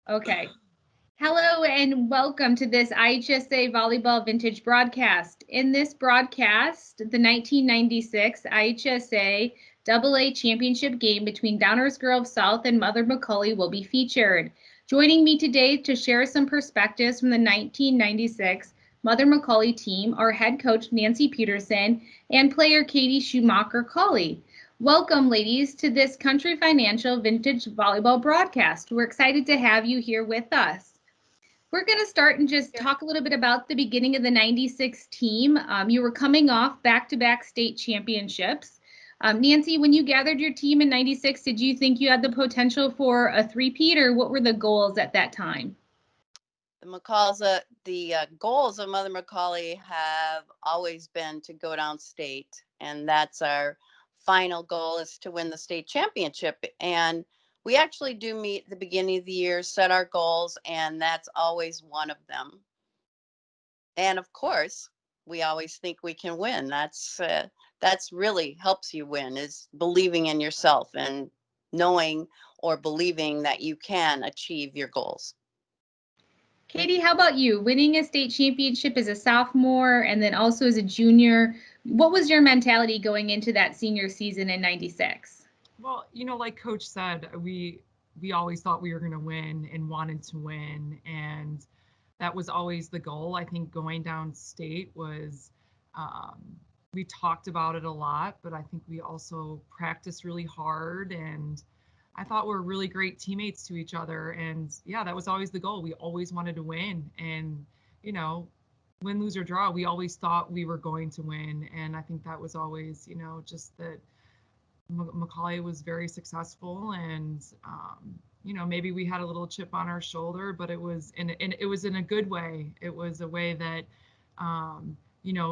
Okay. Hello and welcome to this IHSA Volleyball Vintage broadcast. In this broadcast, the 1996 IHSA AA Championship game between Downers Grove South and Mother McAuley will be featured. Joining me today to share some perspectives from the 1996 Mother McAuley team are head coach Nancy Peterson and player Katie Schumacher-Cawley. Welcome, ladies, to this Country Financial Vintage Volleyball broadcast. We're excited to have you here with us. We're going to start and just talk a little bit about the beginning of the 96 team. You were coming off back-to-back state championships. Nancy, when you gathered your team in 96, did you think you had the potential for a three-peat, or what were the goals at that time? The goals of Mother McAuley have always been to go downstate, and that's our final goal, is to win the state championship. And we actually do meet at the beginning of the year, set our goals, and that's always one of them. And of course, we always think we can win. That's really helps you win, is believing in yourself and knowing or believing that you can achieve your goals. Katie, how about you? Winning a state championship as a sophomore and then also as a junior, what was your mentality going into that senior season in 96? Well, like Coach said, we always thought we were going to win and wanted to win, and that was always the goal. I think going downstate was, we talked about it a lot, but I think we also practiced really hard, and I thought we were really great teammates to each other. And yeah, that was always the goal. We always wanted to win, and win, lose or draw, we always thought we were going to win. And I think that was always, just that McAuley was very successful, and maybe we had a little chip on our shoulder, but it was in a good way. It was a way that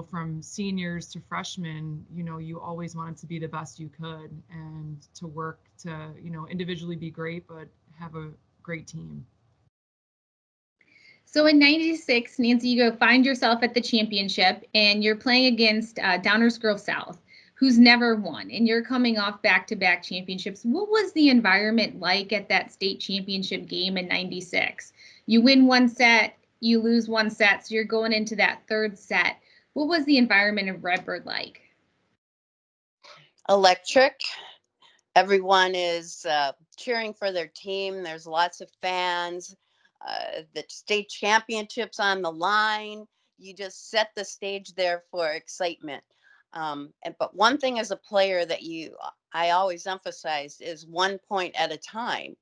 from seniors to freshmen, you always wanted to be the best you could and to work to individually be great, but have a great team. So in 96, Nancy, you go find yourself at the championship and you're playing against Downers Grove South, who's never won, and you're coming off back-to-back championships. What was the environment like at that state championship game in 96? You win one set, you lose one set, so you're going into that third set. What was the environment of Redbird like? Electric. Everyone is cheering for their team. There's lots of fans. The state championships on the line. You just set the stage there for excitement. But one thing as a player that I always emphasized is 1 point at a time.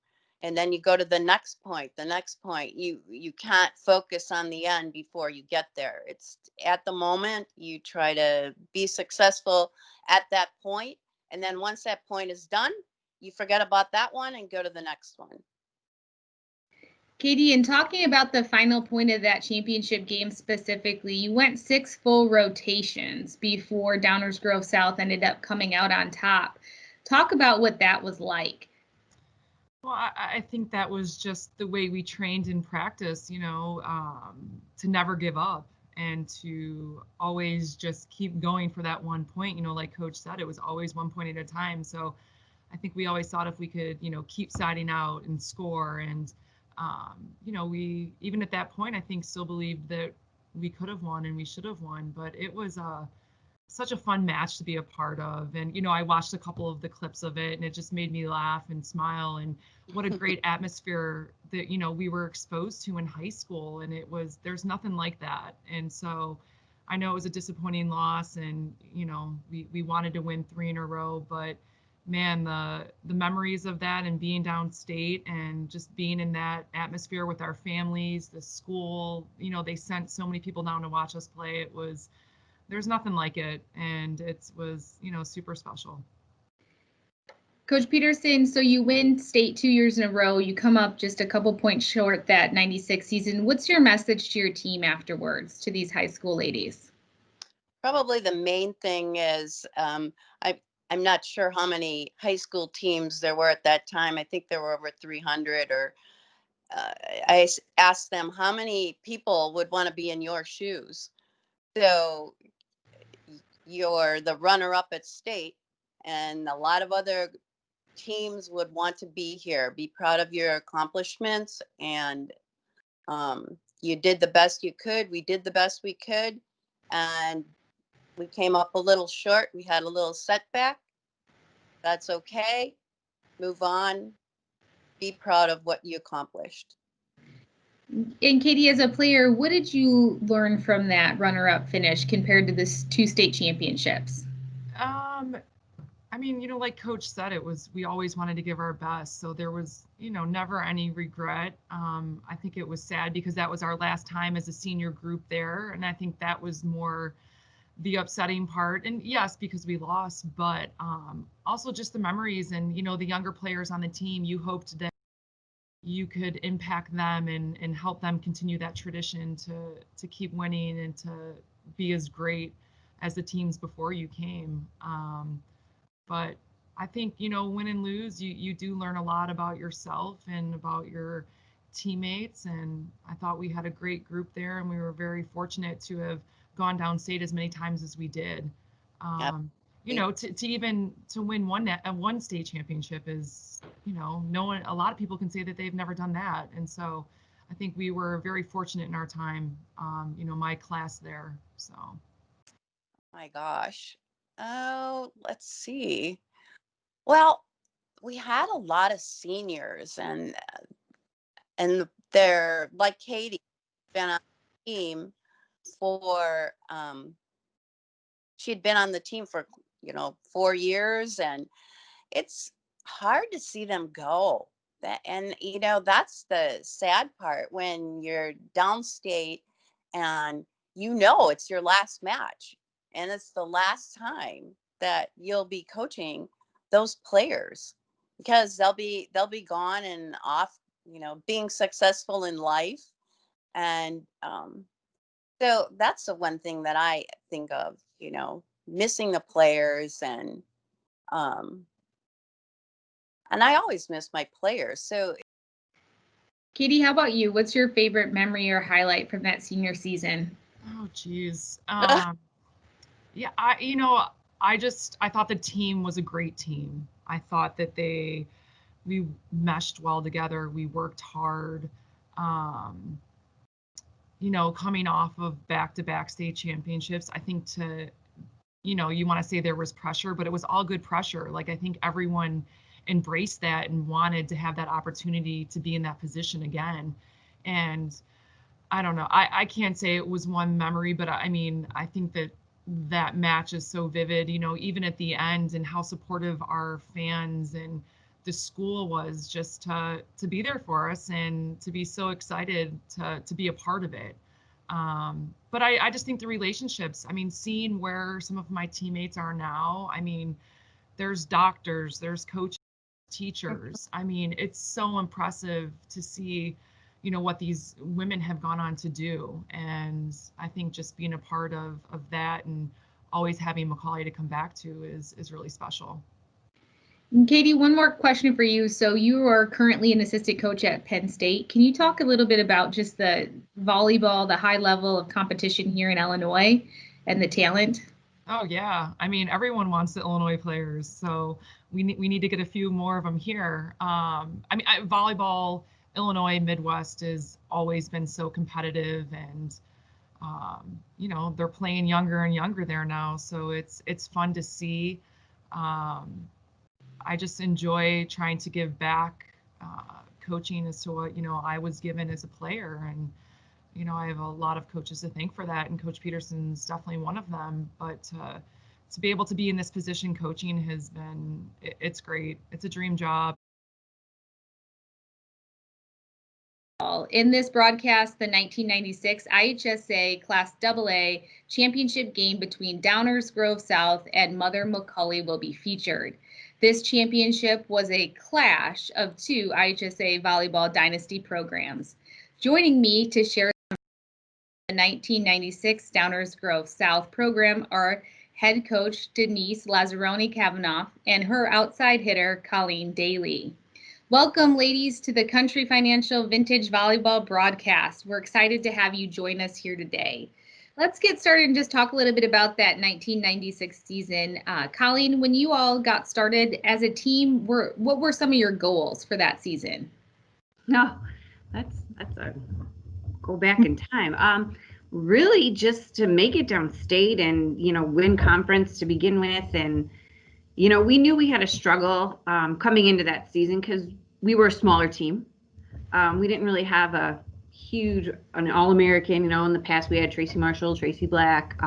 And then you go to the next point, the next point. You can't focus on the end before you get there. It's at the moment, you try to be successful at that point. And then once that point is done, you forget about that one and go to the next one. Katie, in talking about the final point of that championship game specifically, you went 6 full rotations before Downers Grove South ended up coming out on top. Talk about what that was like. Well, I think that was just the way we trained in practice, to never give up and to always just keep going for that 1 point. Like Coach said, it was always 1 point at a time. So I think we always thought if we could, keep siding out and score. And, we, even at that point, I think still believed that we could have won and we should have won. But it was such a fun match to be a part of. And, I watched a couple of the clips of it and it just made me laugh and smile. And what a great atmosphere that, we were exposed to in high school. And there's nothing like that. And so I know it was a disappointing loss and, we wanted to win 3 in a row, but man, the memories of that and being downstate and just being in that atmosphere with our families, the school, they sent so many people down to watch us play. There's nothing like it, and it was, super special. Coach Peterson, so you win state 2 years in a row. You come up just a couple points short that 96 season. What's your message to your team afterwards, to these high school ladies? Probably the main thing is I'm not sure how many high school teams there were at that time. I think there were over 300. Or I asked them how many people would want to be in your shoes. So you're the runner-up at state, and a lot of other teams would want to be here, be proud of your accomplishments, and you did the best you could. We did the best we could, and we came up a little short. We had a little setback. That's okay. Move on. Be proud of what you accomplished. And Katie, as a player, what did you learn from that runner-up finish compared to the two state championships? I mean, like Coach said, we always wanted to give our best. So there was, never any regret. I think it was sad because that was our last time as a senior group there. And I think that was more the upsetting part. And yes, because we lost, but also just the memories and, the younger players on the team, you hoped that you could impact them and help them continue that tradition to keep winning and to be as great as the teams before you came. But I think, win and lose, you do learn a lot about yourself and about your teammates. And I thought we had a great group there, and we were very fortunate to have gone downstate as many times as we did. Yep. To win one state championship is, no one, a lot of people can say that they've never done that. And so I think we were very fortunate in our time, my class there. So. My gosh. Oh, let's see. Well, we had a lot of seniors, and they're like Katie, been on the team for she'd been on the team for 4 years, and it's hard to see them go. And that's the sad part when you're downstate and it's your last match and it's the last time that you'll be coaching those players, because they'll be gone and off, being successful in life. And so that's the one thing that I think of, missing the players. And I always miss my players. So, Katie, how about you? What's your favorite memory or highlight from that senior season? Oh, geez. Yeah, I thought the team was a great team. I thought that we meshed well together. We worked hard. Um, Coming off of back-to-back state championships, I think you want to say there was pressure, but it was all good pressure. Like, I think everyone embraced that and wanted to have that opportunity to be in that position again. And I don't know, I can't say it was one memory, but I mean, I think that match is so vivid, even at the end, and how supportive our fans and the school was just to be there for us and to be so excited to be a part of it. But I just think the relationships, I mean, seeing where some of my teammates are now, I mean, there's doctors, there's coaches, teachers. I mean, it's so impressive to see, what these women have gone on to do. And I think just being a part of that and always having McAuley to come back to is really special. Katie, one more question for you. So you are currently an assistant coach at Penn State. Can you talk a little bit about just the volleyball, the high level of competition here in Illinois and the talent? Oh yeah, I mean, everyone wants the Illinois players, so we need to get a few more of them here. I mean, volleyball, Illinois Midwest has always been so competitive, and they're playing younger and younger there now, so it's fun to see. I just enjoy trying to give back, coaching as to what I was given as a player, and I have a lot of coaches to thank for that, and Coach Peterson's definitely one of them. But to be able to be in this position coaching has been, it's great. It's a dream job. In this broadcast, the 1996 IHSA Class AA championship game between Downers Grove South and Mother McAuley will be featured. This championship was a clash of two IHSA volleyball dynasty programs. Joining me to share the 1996 Downers Grove South program are head coach Denise Lazzaroni Kavanaugh and her outside hitter Colleen Daly. Welcome, ladies, to the Country Financial Vintage Volleyball broadcast. We're excited to have you join us here today. Let's get started and just talk a little bit about that 1996 season. Colleen, when you all got started as a team, what were some of your goals for that season? No, that's a go back in time. Really just to make it downstate and, win conference to begin with. And, we knew we had a struggle coming into that season because we were a smaller team. We didn't really have an All-American, in the past we had Tracy Marshall, Tracy Black.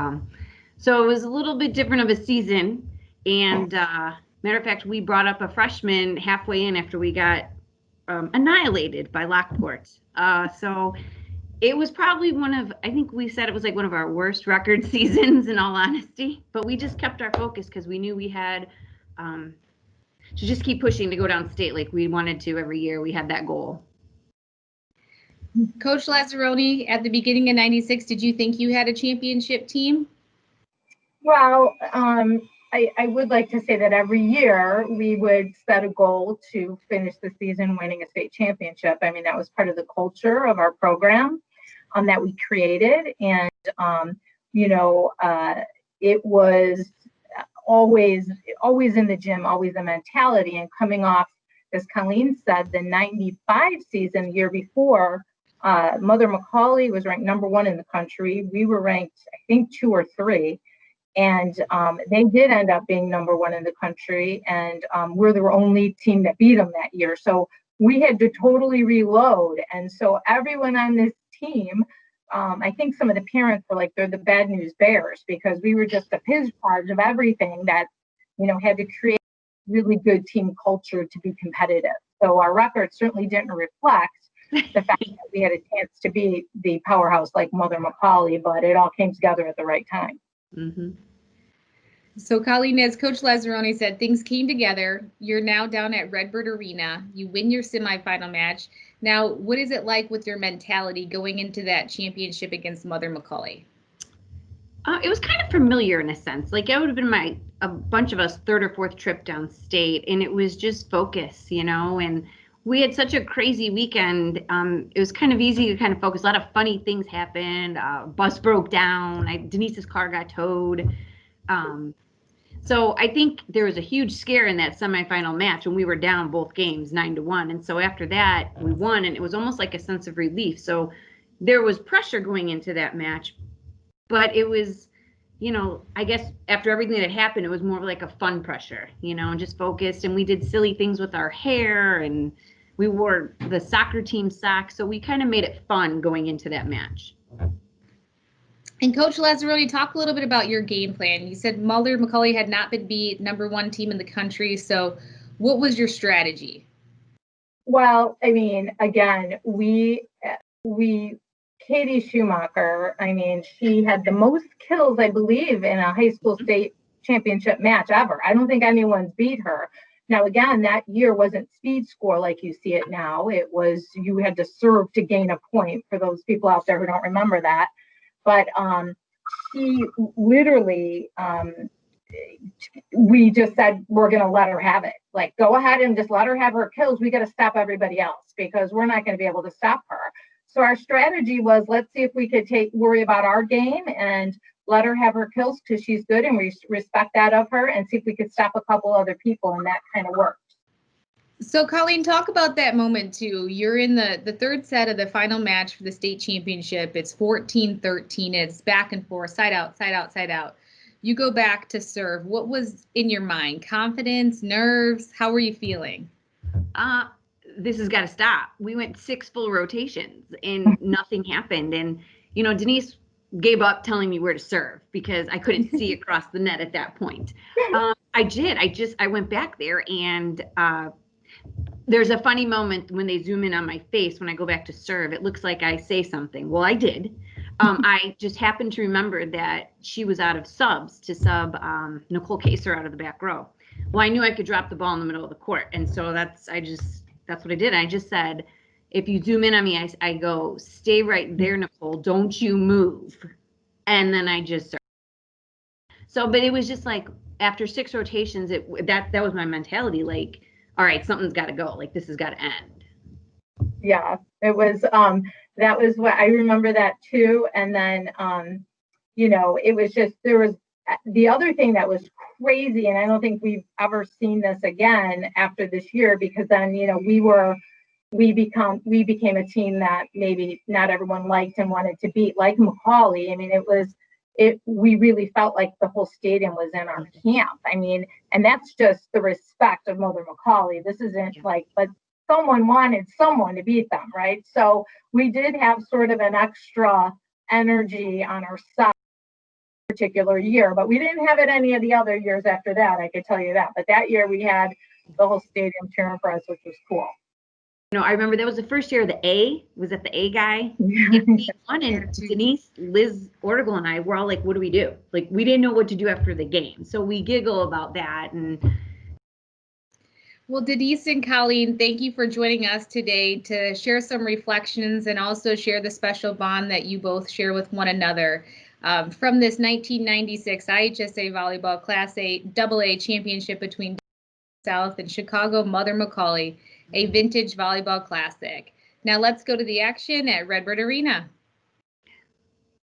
So it was a little bit different of a season. And matter of fact, we brought up a freshman halfway in after we got annihilated by Lockport. So it was probably I think we said it was like one of our worst record seasons in all honesty, but we just kept our focus because we knew we had to just keep pushing to go downstate like we wanted to every year. We had that goal. Coach Lazzaroni, at the beginning of 96, did you think you had a championship team? Well, I would like to say that every year we would set a goal to finish the season winning a state championship. I mean, that was part of the culture of our program that we created. And, it was always in the gym, always a mentality. And coming off, as Colleen said, the 95 season, the year before, Mother McAuley was ranked #1 in the country. We were ranked, I think, 2 or 3. And they did end up being #1 in the country. And we're the only team that beat them that year. So we had to totally reload. And so everyone on this team, I think some of the parents were like, they're the bad news bears, because we were just a piz charge of everything that, had to create really good team culture to be competitive. So our record certainly didn't reflect the fact that we had a chance to be the powerhouse like Mother McAuley, but it all came together at the right time. Mm-hmm. So Colleen, as Coach Lazzaroni said, things came together. You're now down at Redbird Arena. You win your semifinal match. Now, what is it like with your mentality going into that championship against Mother McAuley? It was kind of familiar in a sense. Like it would have been a bunch of us 3rd or 4th trip downstate, and it was just focus, and we had such a crazy weekend. It was kind of easy to kind of focus. A lot of funny things happened. Bus broke down. Denise's car got towed. So I think there was a huge scare in that semifinal match when we were down both games 9-1. And so after that, we won, and it was almost like a sense of relief. So there was pressure going into that match, but it was, I guess after everything that happened, it was more like a fun pressure, and just focused. And we did silly things with our hair, and we wore the soccer team socks. So we kind of made it fun going into that match. And Coach Lazzaroni, talk a little bit about your game plan. You said Mother McAuley had not been beat, #1 team in the country. So what was your strategy? Well, I mean, again, Katie Schumacher, I mean, she had the most kills, I believe, in a high school state championship match ever. I don't think anyone's beat her. Now, again, that year wasn't speed score like you see it now. It was, you had to serve to gain a point, for those people out there who don't remember that. But she literally, we just said, we're going to let her have it. Like, go ahead and just let her have her kills. We got to stop everybody else because we're not going to be able to stop her. So our strategy was, let's see if we could worry about our game and let her have her kills because she's good and we respect that of her, and see if we could stop a couple other people, and that kind of worked. So Colleen, talk about that moment too. You're in the 3rd set of the final match for the state championship. It's 14-13. It's back and forth, side out, side out, side out. You go back to serve. What was in your mind? Confidence, nerves? How were you feeling? This has got to stop. We went 6 full rotations and nothing happened. And, Denise gave up telling me where to serve because I couldn't see across the net at that point. I went back there, and there's a funny moment when they zoom in on my face when I go back to serve. It looks like I say something. Well, I did. I just happened to remember that she was out of subs to sub Nicole Kaser out of the back row. Well, I knew I could drop the ball in the middle of the court. And so that's what I did. I just said, if you zoom in on me, I go, stay right there, Nicole, don't you move. And then I just served. So, but it was just like, after 6 rotations, that was my mentality. Like, all right, something's got to go. Like, this has got to end. Yeah, it was, that was what I remember that too. And then it was just, there was the other thing that was crazy, and I don't think we've ever seen this again after this year, because then, we became a team that maybe not everyone liked and wanted to beat, like McAuley. I mean, we really felt like the whole stadium was in our camp. I mean, and that's just the respect of Mother McAuley. This isn't like, but someone wanted someone to beat them, right? So we did have sort of an extra energy on our side particular year, but we didn't have it any of the other years after that, I could tell you that. But that year we had the whole stadium cheering for us, which was cool. I remember that was the first year of the A. Was that the A guy? And we won, and Denise, Liz Ortigal, and I were all like, what do we do? Like, we didn't know what to do after the game. So we giggle about that. And well, Denise and Colleen, thank you for joining us today to share some reflections and also share the special bond that you both share with one another. From this 1996 IHSA Volleyball Class 8 AA championship between South and Chicago Mother McAuley, a vintage volleyball classic. Now let's go to the action at Redbird Arena.